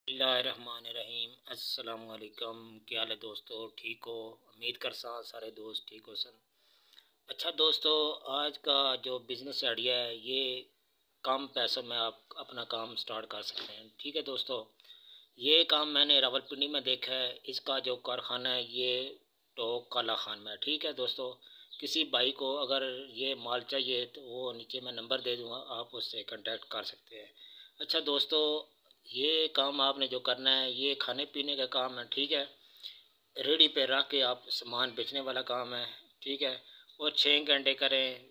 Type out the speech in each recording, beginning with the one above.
बिस्मिल्लाहिर्रहमानिर्रहीम। अस्सलाम वालेकुम। क्या हाल है दोस्तों, ठीक हो? उम्मीद करसा सारे दोस्त ठीक हो सन। अच्छा दोस्तों, आज का जो बिज़नेस आइडिया है ये कम पैसों में आप अपना काम स्टार्ट कर सकते हैं। ठीक है दोस्तों, ये काम मैंने रावलपिंडी में देखा है। इसका जो कारखाना है ये टोक काला खान में है। ठीक है दोस्तों, किसी भाई को अगर ये माल चाहिए तो वो नीचे मैं नंबर दे दूँगा, आप उससे कांटेक्ट कर सकते हैं। अच्छा दोस्तों, ये काम आपने जो करना है ये खाने पीने का काम है। ठीक है, रेडी पे रख के आप सामान बेचने वाला काम है। ठीक है, और 6 घंटे करें,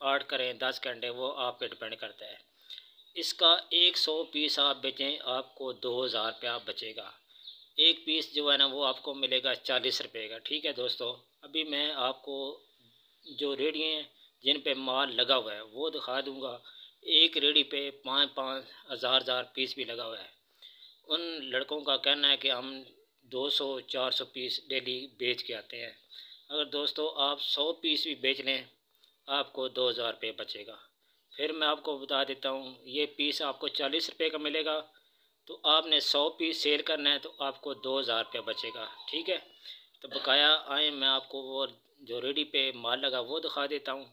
8 करें, 10 घंटे, वो आप पे डिपेंड करता है। इसका 100 पीस आप बेचें आपको 2000 रुपया बचेगा। एक पीस जो है ना वो आपको मिलेगा 40 रुपये का। ठीक है दोस्तों, अभी मैं आपको जो रेडी हैं जिन पे माल लगा हुआ है वो दिखा दूंगा। एक रेडी पे 5-5 हज़ार पीस भी लगा हुआ है। उन लड़कों का कहना है कि हम 200-400 पीस डेली बेच के आते हैं। अगर दोस्तों आप 100 पीस भी बेच लें आपको 2000 रुपये बचेगा। फिर मैं आपको बता देता हूँ, ये पीस आपको 40 रुपये का मिलेगा, तो आपने 100 पीस सेल करना है तो आपको 2000 रुपये बचेगा। ठीक है, तो बकाया आए मैं आपको वो जो रेडी पे माल लगा वो दिखा देता हूँ।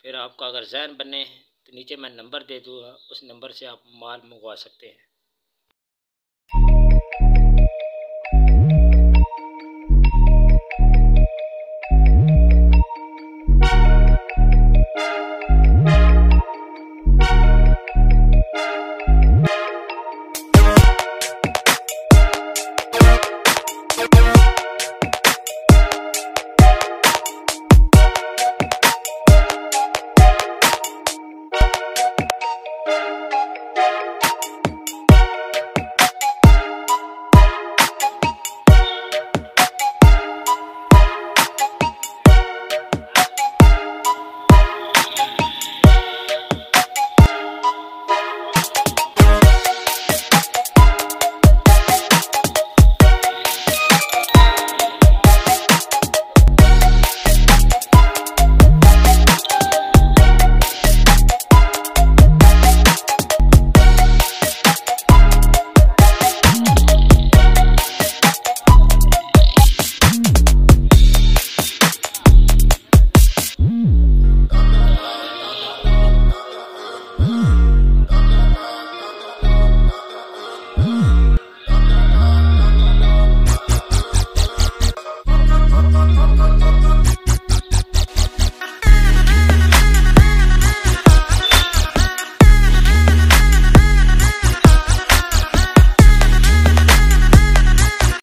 फिर आपका अगर जहन बने तो नीचे मैं नंबर दे दूँगा, उस नंबर से आप माल मंगवा सकते हैं।